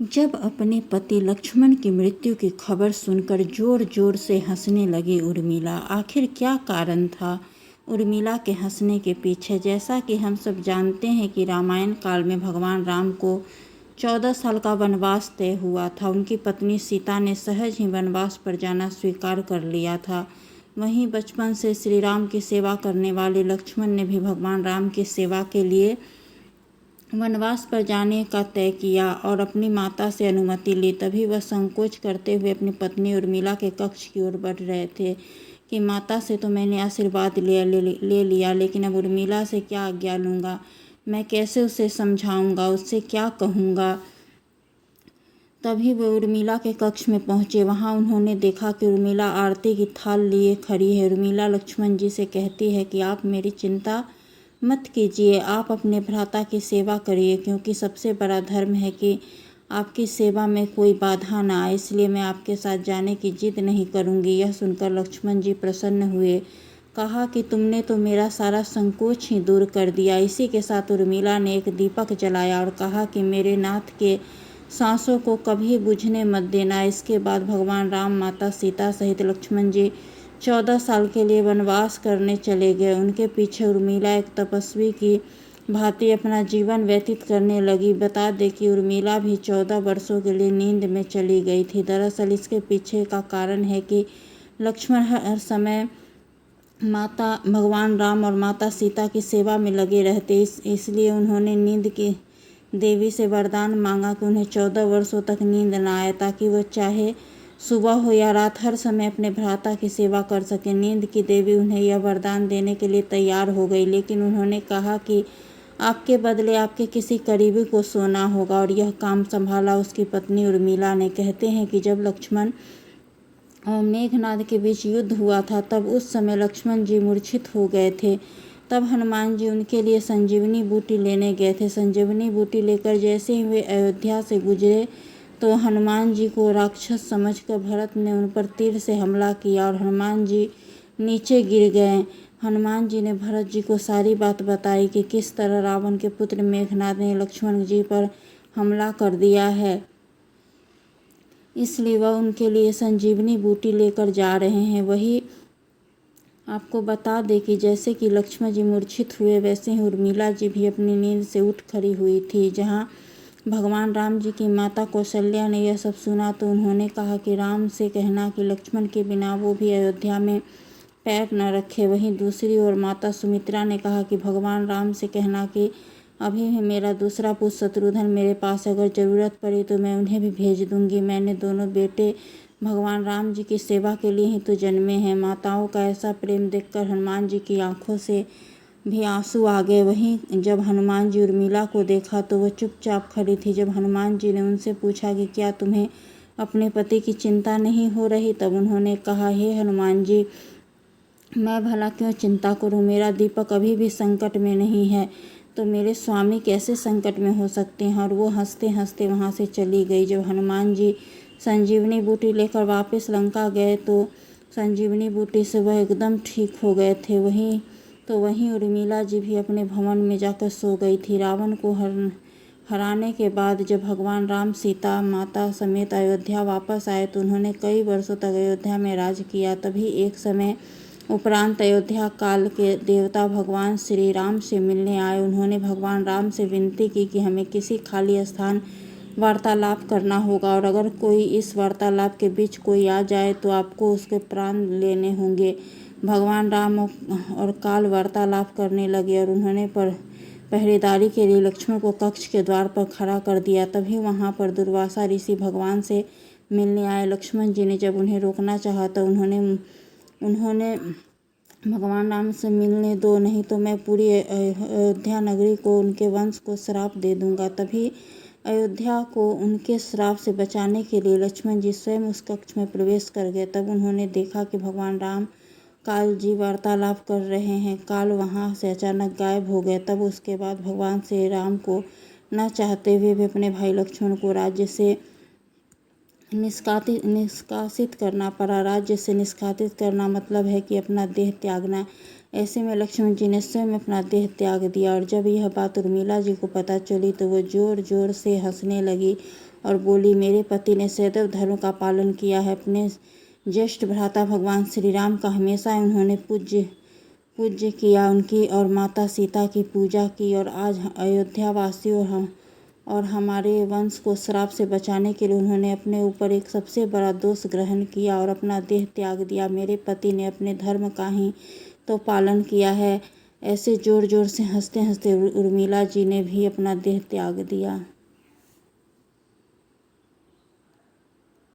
जब अपने पति लक्ष्मण की मृत्यु की खबर सुनकर जोर जोर से हंसने लगी उर्मिला। आखिर क्या कारण था उर्मिला के हंसने के पीछे? जैसा कि हम सब जानते हैं कि रामायण काल में भगवान राम को 14 साल का वनवास तय हुआ था। उनकी पत्नी सीता ने सहज ही वनवास पर जाना स्वीकार कर लिया था। वहीं बचपन से श्री राम की सेवा करने वाले लक्ष्मण ने भी भगवान राम की सेवा के लिए वनवास पर जाने का तय किया और अपनी माता से अनुमति ली। तभी वह संकोच करते हुए अपनी पत्नी उर्मिला के कक्ष की ओर बढ़ रहे थे कि माता से तो मैंने आशीर्वाद ले लिया, लेकिन अब उर्मिला से क्या आज्ञा लूँगा? मैं कैसे उसे समझाऊंगा? उससे क्या कहूँगा? तभी वे उर्मिला के कक्ष में पहुँचे। वहाँ उन्होंने देखा कि उर्मिला आरती की थाल लिए खड़ी है। उर्मिला लक्ष्मण जी से कहती है कि आप मेरी चिंता मत कीजिए, आप अपने भ्राता की सेवा करिए, क्योंकि सबसे बड़ा धर्म है कि आपकी सेवा में कोई बाधा ना आए, इसलिए मैं आपके साथ जाने की जिद नहीं करूँगी। यह सुनकर लक्ष्मण जी प्रसन्न हुए। कहा कि तुमने तो मेरा सारा संकोच ही दूर कर दिया। इसी के साथ उर्मिला ने एक दीपक जलाया और कहा कि मेरे नाथ के सांसों को कभी बुझने मत देना। इसके बाद भगवान राम, माता सीता सहित लक्ष्मण जी 14 साल के लिए वनवास करने चले गए। उनके पीछे उर्मिला एक तपस्वी की भांति अपना जीवन व्यतीत करने लगी। बता दें कि उर्मिला भी 14 वर्षों के लिए नींद में चली गई थी। दरअसल इसके पीछे का कारण है कि लक्ष्मण हर समय भगवान राम और माता सीता की सेवा में लगे रहते। इसलिए उन्होंने नींद की देवी से वरदान मांगा कि उन्हें 14 वर्षों तक नींद न आए, ताकि वह चाहे सुबह हो या रात हर समय अपने भ्राता की सेवा कर सके। नींद की देवी उन्हें यह वरदान देने के लिए तैयार हो गई, लेकिन उन्होंने कहा कि आपके बदले आपके किसी करीबी को सोना होगा, और यह काम संभाला उसकी पत्नी उर्मिला ने। कहते हैं कि जब लक्ष्मण और मेघनाद के बीच युद्ध हुआ था, तब उस समय लक्ष्मण जी मूर्छित हो गए थे। तब हनुमान जी उनके लिए संजीवनी बूटी लेने गए थे। संजीवनी बूटी लेकर जैसे ही वे अयोध्या से गुजरे तो हनुमान जी को राक्षस समझकर भरत ने उन पर तीर से हमला किया और हनुमान जी नीचे गिर गए। हनुमान जी ने भरत जी को सारी बात बताई कि किस तरह रावण के पुत्र मेघनाद ने लक्ष्मण जी पर हमला कर दिया है, इसलिए वह उनके लिए संजीवनी बूटी लेकर जा रहे हैं। वही आपको बता दें कि जैसे कि लक्ष्मण जी मूर्छित हुए, वैसे ही उर्मिला जी भी अपनी नींद से उठ खड़ी हुई थी। जहाँ भगवान राम जी की माता कौशल्या ने यह सब सुना तो उन्होंने कहा कि राम से कहना कि लक्ष्मण के बिना वो भी अयोध्या में पैर न रखे। वहीं दूसरी ओर माता सुमित्रा ने कहा कि भगवान राम से कहना कि अभी भी मेरा दूसरा पुत्र शत्रुघ्न मेरे पास, अगर ज़रूरत पड़ी तो मैं उन्हें भी भेज दूंगी। मैंने दोनों बेटे भगवान राम जी की सेवा के लिए ही तो जन्मे हैं। माताओं का ऐसा प्रेम देखकर हनुमान जी की आंखों से भी आंसू आ गए। वहीं जब हनुमान जी उर्मिला को देखा तो वह चुपचाप खड़ी थी। जब हनुमान जी ने उनसे पूछा कि क्या तुम्हें अपने पति की चिंता नहीं हो रही, तब उन्होंने कहा, हे हनुमान जी, मैं भला क्यों चिंता करूं? मेरा दीपक अभी भी संकट में नहीं है, तो मेरे स्वामी कैसे संकट में हो सकते हैं? और वो हंसते हंसते वहाँ से चली गई। जब हनुमान जी संजीवनी बूटी लेकर वापस लंका गए तो संजीवनी बूटी से वह एकदम ठीक हो गए थे। वहीं उर्मिला जी भी अपने भवन में जाकर सो गई थी। रावण को हराने के बाद जब भगवान राम सीता माता समेत अयोध्या वापस आए तो उन्होंने कई वर्षों तक अयोध्या में राज किया। तभी एक समय उपरांत अयोध्या काल के देवता भगवान श्री राम से मिलने आए। उन्होंने भगवान राम से विनती की कि हमें किसी खाली स्थान वार्तालाप करना होगा, और अगर कोई इस वार्तालाप के बीच कोई आ जाए तो आपको उसके प्राण लेने होंगे। भगवान राम और काल वार्तालाप करने लगे और उन्होंने पहरेदारी के लिए लक्ष्मण को कक्ष के द्वार पर खड़ा कर दिया। तभी वहाँ पर दुर्वासा ऋषि भगवान से मिलने आए। लक्ष्मण जी ने जब उन्हें रोकना चाहा तो उन्होंने भगवान राम से मिलने दो, नहीं तो मैं पूरी अयोध्या नगरी को, उनके वंश को श्राप दे दूंगा। तभी अयोध्या को उनके श्राप से बचाने के लिए लक्ष्मण जी स्वयं उस कक्ष में प्रवेश कर गए। तब उन्होंने देखा कि भगवान राम काल जी वार्तालाप कर रहे हैं। काल वहाँ से अचानक गायब हो गए। तब उसके बाद भगवान श्री राम को न चाहते हुए भी अपने भाई लक्ष्मण को राज्य से निष्कासित करना पड़ा। राज्य से निष्कासित करना मतलब है कि अपना देह त्यागना। ऐसे में लक्ष्मण जी ने स्वयं अपना देह त्याग दिया। और जब यह बात उर्मिला जी को पता चली तो वो जोर जोर से हंसने लगी और बोली, मेरे पति ने सदैव धर्म का पालन किया है। अपने ज्येष्ठ भ्राता भगवान श्री राम का हमेशा उन्होंने पूज्य किया, उनकी और माता सीता की पूजा की, और आज अयोध्या वासियों और हमारे वंश को श्राप से बचाने के लिए उन्होंने अपने ऊपर एक सबसे बड़ा दोष ग्रहण किया और अपना देह त्याग दिया। मेरे पति ने अपने धर्म का ही तो पालन किया है। ऐसे जोर जोर से हंसते हंसते उर्मिला जी ने भी अपना देह त्याग दिया।